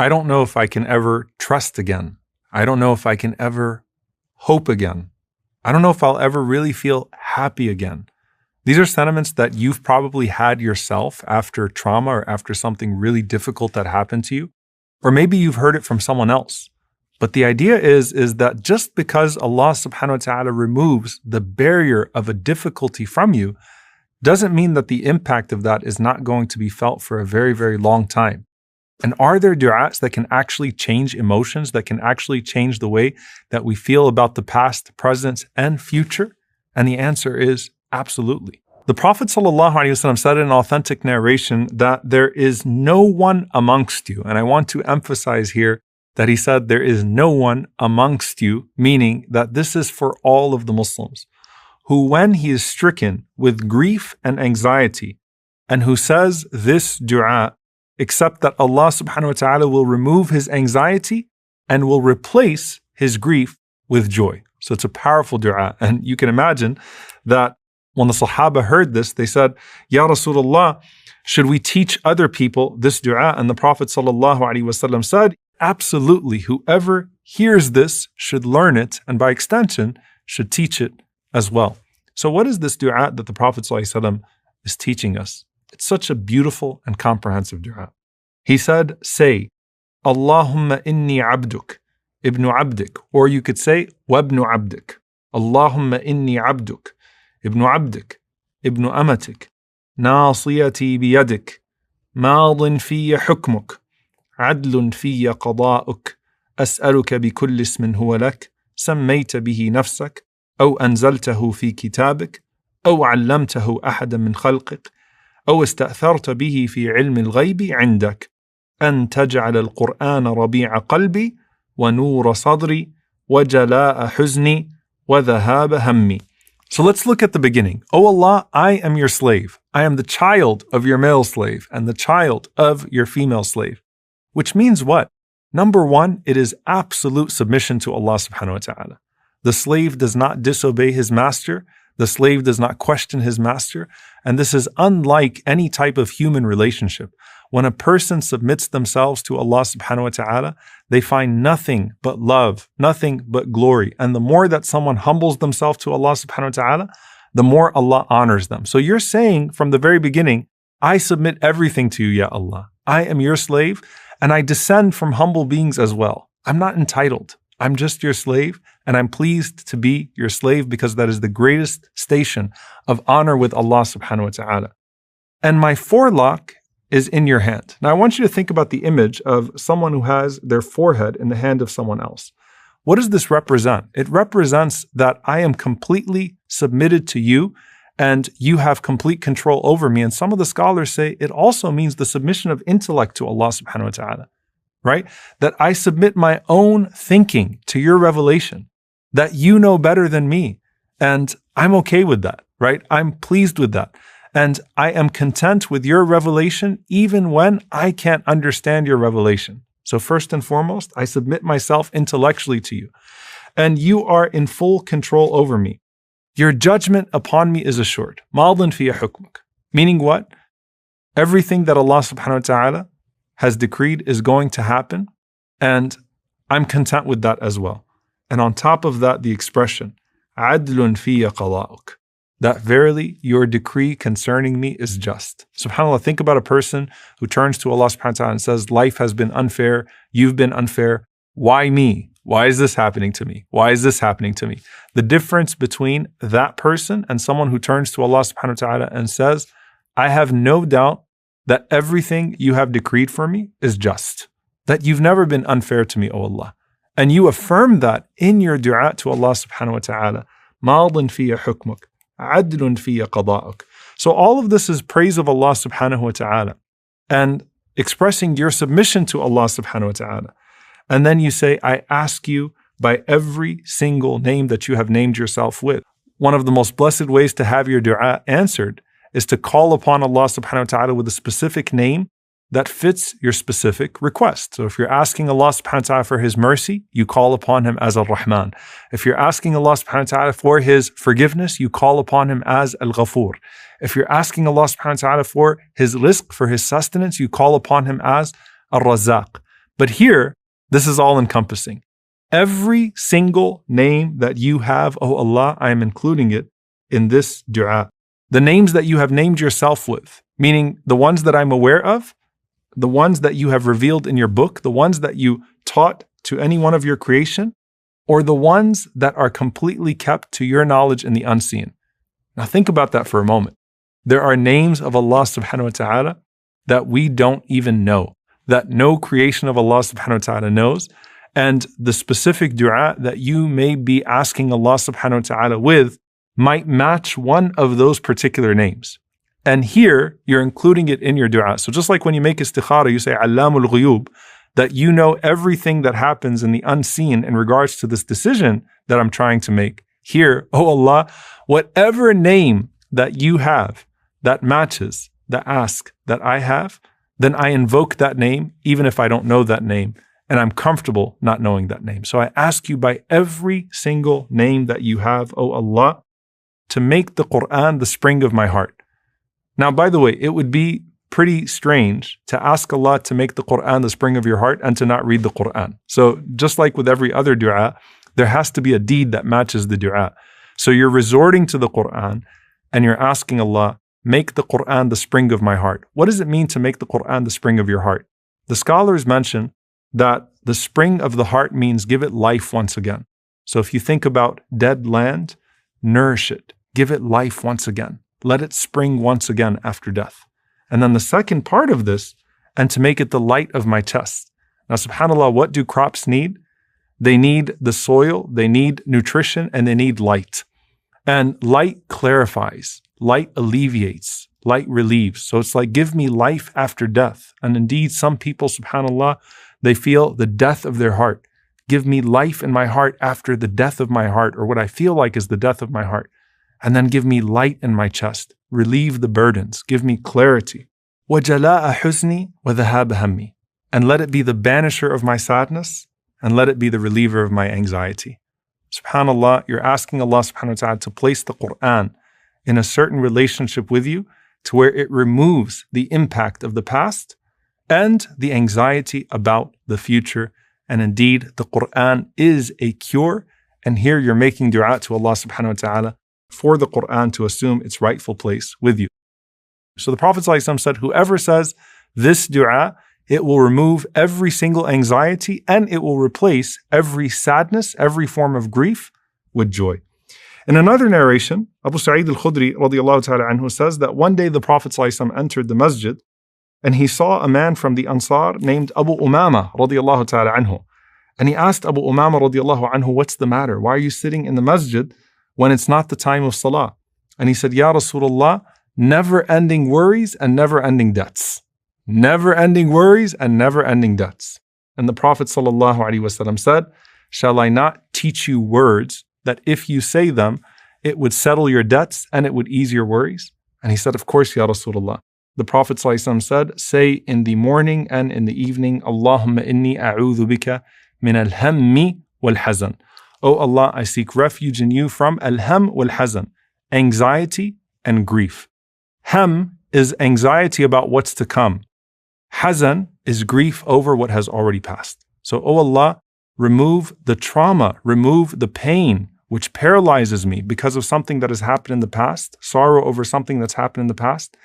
I don't know if I can ever trust again. I don't know if I can ever hope again. I don't know if I'll ever really feel happy again. These are sentiments that you've probably had yourself after trauma or after something really difficult that happened to you. Or maybe you've heard it from someone else. But the idea is that just because Allah subhanahu wa ta'ala removes the barrier of a difficulty from you doesn't mean that the impact of that is not going to be felt for a very, very long time. And are there du'as that can actually change emotions, that can actually change the way that we feel about the past, present, and future? And the answer is absolutely. The Prophet ﷺ said in an authentic narration that there is no one amongst you, and I want to emphasize here that he said there is no one amongst you, meaning that this is for all of the Muslims, who when he is stricken with grief and anxiety, and who says this du'a, except that Allah subhanahu wa ta'ala will remove his anxiety and will replace his grief with joy. So it's a powerful du'a. And you can imagine that when the Sahaba heard this, they said, Ya Rasulullah, should we teach other people this du'a? And the Prophet sallallahu alaihi wasallam said, absolutely, whoever hears this should learn it, and by extension, should teach it as well. So what is this du'a that the Prophet sallallahu alaihi wasallam is teaching us? It's such a beautiful and comprehensive du'a. He said, say, Allahumma inni abduk, ibnu abdik, or you could say, wabnu abdik. Allahumma inni abduk, ibnu abdik, ibnu amatik, nasiyati biyadik, maadin fiyya hukmuk, adlun fiyya qada'uk, as'aluka bikulli ismin huwa lak, sammayta bihi nafsak, أو أنزلته في كتابك أو علمته أحدا من خلقك أو استأثرت به في علم الغيب عندك أن تجعل القرآن ربيع قلبي ونور صدري وجلاء حزني وذهاب همي. So let's look at the beginning. O Allah, I am your slave. I am the child of your male slave and the child of your female slave. Which means what? Number one, it is absolute submission to Allah subhanahu wa ta'ala. The slave does not disobey his master. The slave does not question his master. And this is unlike any type of human relationship. When a person submits themselves to Allah subhanahu wa ta'ala, they find nothing but love, nothing but glory. And the more that someone humbles themselves to Allah subhanahu wa ta'ala, the more Allah honors them. So you're saying from the very beginning, I submit everything to you, Ya Allah. I am your slave, and I descend from humble beings as well. I'm not entitled. I'm just your slave, and I'm pleased to be your slave because that is the greatest station of honor with Allah subhanahu wa ta'ala. And my forelock is in your hand. Now I want you to think about the image of someone who has their forehead in the hand of someone else. What does this represent? It represents that I am completely submitted to you and you have complete control over me. And some of the scholars say it also means the submission of intellect to Allah subhanahu wa ta'ala. Right? That I submit my own thinking to your revelation, that you know better than me. And I'm okay with that, right? I'm pleased with that. And I am content with your revelation even when I can't understand your revelation. So first and foremost, I submit myself intellectually to you. And you are in full control over me. Your judgment upon me is assured. Ma'adin fiya hukmuk. Meaning what? Everything that Allah subhanahu wa ta'ala has decreed is going to happen, and I'm content with that as well. And on top of that, the expression, adlun fiyya qada'uk, that verily your decree concerning me is just. SubhanAllah, think about a person who turns to Allah subhanahu wa ta'ala and says, life has been unfair, you've been unfair, why me? Why is this happening to me? Why is this happening to me? The difference between that person and someone who turns to Allah subhanahu wa ta'ala and says, I have no doubt that everything you have decreed for me is just, that you've never been unfair to me, O Allah. And you affirm that in your dua to Allah subhanahu wa ta'ala. Ma'adin fiyya hukmuk, adlun fiyya qada'uk. So all of this is praise of Allah subhanahu wa ta'ala and expressing your submission to Allah subhanahu wa ta'ala. And then you say, I ask you by every single name that you have named yourself with. One of the most blessed ways to have your dua answered is to call upon Allah subhanahu wa ta'ala with a specific name that fits your specific request. So if you're asking Allah subhanahu wa ta'ala for His mercy, you call upon Him as Ar-Rahman. If you're asking Allah subhanahu wa ta'ala for His forgiveness, you call upon Him as Al-Ghafur. If you're asking Allah subhanahu wa ta'ala for His rizq, for His sustenance, you call upon Him as Ar-Razzaq. But here, this is all encompassing. Every single name that you have, oh Allah, I am including it in this dua. The names that you have named yourself with, meaning the ones that I'm aware of, the ones that you have revealed in your book, the ones that you taught to any one of your creation, or the ones that are completely kept to your knowledge in the unseen. Now think about that for a moment. There are names of Allah subhanahu wa ta'ala that we don't even know, that no creation of Allah subhanahu wa ta'ala knows. And the specific dua that you may be asking Allah subhanahu wa ta'ala with might match one of those particular names. And here, you're including it in your dua. So just like when you make istikhara, you say, Allamul Ghuyub, that you know everything that happens in the unseen in regards to this decision that I'm trying to make. Here, oh Allah, whatever name that you have that matches the ask that I have, then I invoke that name, even if I don't know that name, and I'm comfortable not knowing that name. So I ask you by every single name that you have, oh Allah, to make the Quran the spring of my heart. Now, by the way, it would be pretty strange to ask Allah to make the Quran the spring of your heart and to not read the Quran. So just like with every other dua, there has to be a deed that matches the dua. So you're resorting to the Quran and you're asking Allah, make the Quran the spring of my heart. What does it mean to make the Quran the spring of your heart? The scholars mention that the spring of the heart means give it life once again. So if you think about dead land, nourish it, give it life once again. Let it spring once again after death. And then the second part of this, and to make it the light of my chest. Now, subhanAllah, what do crops need? They need the soil, they need nutrition, and they need light. And light clarifies, light alleviates, light relieves. So it's like, give me life after death. And indeed, some people, subhanAllah, they feel the death of their heart. Give me life in my heart after the death of my heart, or what I feel like is the death of my heart. And then give me light in my chest. Relieve the burdens. Give me clarity. وَجَلَاءَ حُزْنِي وَذَهَابَ هَمِّي. And let it be the banisher of my sadness, and let it be the reliever of my anxiety. SubhanAllah, you're asking Allah subhanahu wa ta'ala to place the Quran in a certain relationship with you to where it removes the impact of the past and the anxiety about the future. And indeed, the Quran is a cure. And here you're making dua to Allah subhanahu wa ta'ala for the Quran to assume its rightful place with you. So the Prophet ﷺ said, whoever says this dua, it will remove every single anxiety and it will replace every sadness, every form of grief with joy. In another narration, Abu Sa'id al-Khudri radiallahu ta'ala anhu says that one day the Prophet ﷺ entered the masjid and he saw a man from the Ansar named Abu Umama radiallahu ta'ala anhu. And he asked Abu Umama radiallahu anhu, what's the matter? Why are you sitting in the masjid when it's not the time of salah? And he said, Ya Rasulullah, never-ending worries and never-ending debts. Never-ending worries and never-ending debts. And the Prophet ﷺ said, shall I not teach you words that if you say them, it would settle your debts and it would ease your worries? And he said, of course, Ya Rasulullah. The Prophet ﷺ said, say in the morning and in the evening, Allahumma inni a'udhu bika min al-hammi wal-hazan. O Allah, I seek refuge in you from al-ham wal-hazan, anxiety and grief. Ham is anxiety about what's to come. Hazan is grief over what has already passed. So, O Allah, remove the trauma, remove the pain which paralyzes me because of something that has happened in the past, sorrow over something that's happened in the past,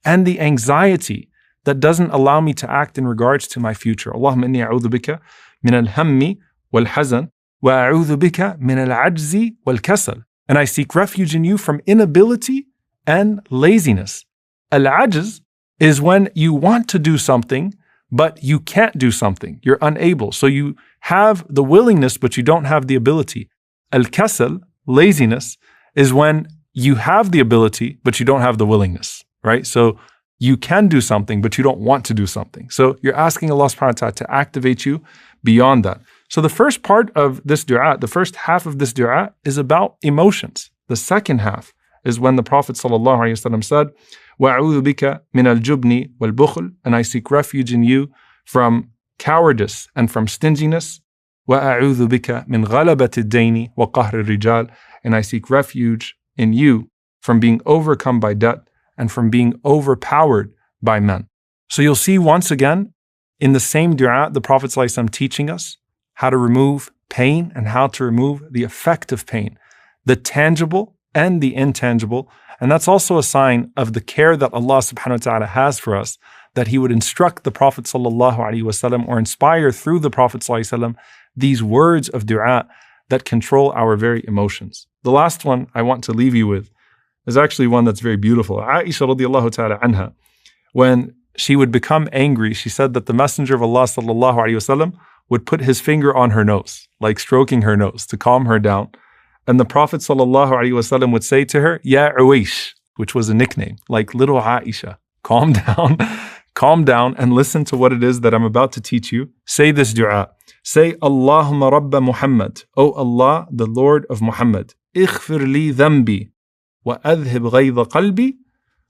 and the anxiety that doesn't allow me to act in regards to my future. Allahumma inni a'udhu bika min al-hammi wal-hazan wa a'udhu bika min al-ajzi wal-kasal. And I seek refuge in you from inability and laziness. Al-ajz is when you want to do something, but you can't do something. You're unable. So you have the willingness, but you don't have the ability. Al-kasal, laziness, is when you have the ability, but you don't have the willingness, right? So you can do something, but you don't want to do something. So you're asking Allah subhanahu wa ta'ala to activate you beyond that. So the first part of this dua, the first half of this dua is about emotions. The second half is when the Prophet ﷺ said, وَأَعُوذُ بِكَ مِنَ الْجُبْنِ وَالْبُخْلِ. And I seek refuge in you from cowardice and from stinginess. وَأَعُوذُ بِكَ مِنْ غَلَبَةِ الدَّيْنِ وَقَهْرِ الرِّجَالِ. And I seek refuge in you from being overcome by debt and from being overpowered by men. So you'll see once again, in the same dua, the Prophet ﷺ teaching us how to remove pain and how to remove the effect of pain, the tangible and the intangible. And that's also a sign of the care that Allah subhanahu wa ta'ala has for us, that He would instruct the Prophet ﷺ or inspire through the Prophet ﷺ these words of dua that control our very emotions. The last one I want to leave you with is actually one that's very beautiful. Aisha radiallahu ta'ala anha, when she would become angry, she said that the Messenger of Allah sallallahu alaihi wasallam would put his finger on her nose, like stroking her nose to calm her down. And the Prophet sallallahu alaihi wasallam would say to her, Ya Uwaish, which was a nickname, like little Aisha, calm down, calm down and listen to what it is that I'm about to teach you. Say this dua. Say, Allahumma Rabba Muhammad, O Allah, the Lord of Muhammad, اغفر لي ذنبي وأذهب غيظ قلبي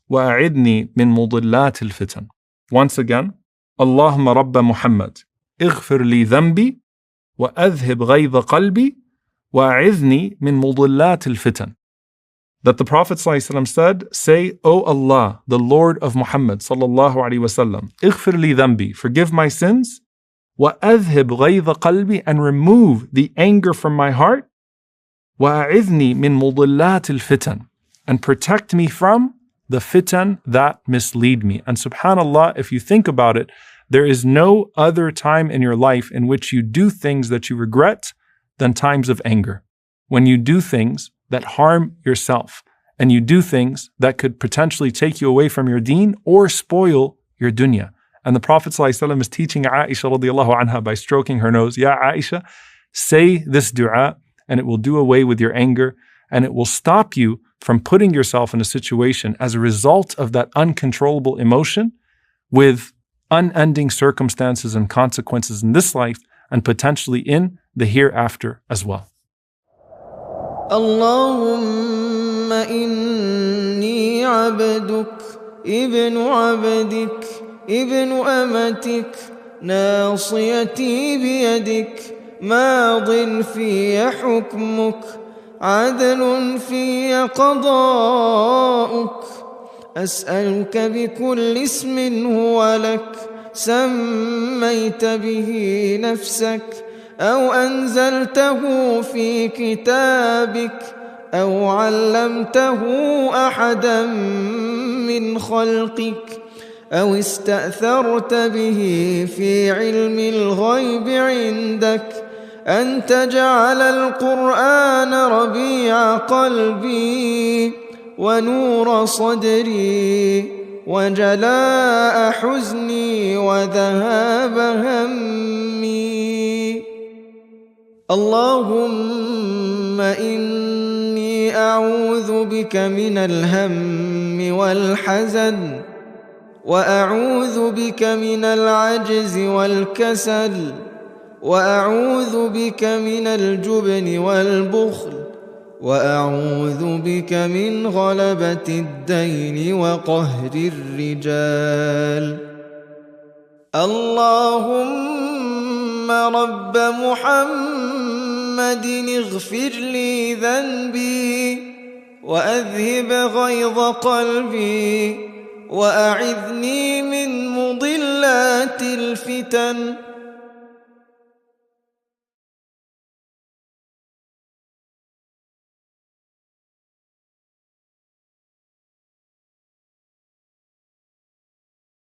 وأعذني من مضلات الفتن. Once again, Allahumma Rabba Muhammad, اغفر لي ذنبي وأذهب غيظ قلبي وأعذني من مضلات الفتن. That the Prophet ﷺ said, say, O Allah, the Lord of Muhammad sallallahu alaihi wasallam, اغفر لي ذنبي, forgive my sins, وأذهب غيظ قلبي, and remove the anger from my heart, وأعذني من مضلات الفتن, and protect me from the fitan that mislead me. And subhanAllah, if you think about it, there is no other time in your life in which you do things that you regret than times of anger. When you do things that harm yourself, and you do things that could potentially take you away from your deen or spoil your dunya. And the Prophet ﷺ is teaching Aisha radiallahu anha by stroking her nose, Ya Aisha, say this dua, and it will do away with your anger, and it will stop you from putting yourself in a situation as a result of that uncontrollable emotion with unending circumstances and consequences in this life and potentially in the hereafter as well. Allahumma inni abduk, ibn abdik, ibn amatik, nasiyati biyadik, madin fiya hukmuk, عدل في قضاؤك أسألك بكل اسم هو لك سميت به نفسك أو أنزلته في كتابك أو علمته أحدا من خلقك أو استأثرت به في علم الغيب عندك أن تجعل القرآن ربيع قلبي ونور صدري وجلاء حزني وذهاب همي. اللهم إني أعوذ بك من الهم والحزن وأعوذ بك من العجز والكسل وأعوذ بك من الجبن والبخل وأعوذ بك من غلبة الدين وقهر الرجال. اللهم رب محمد اغفر لي ذنبي وأذهب غيظ قلبي وأعذني من مضلات الفتن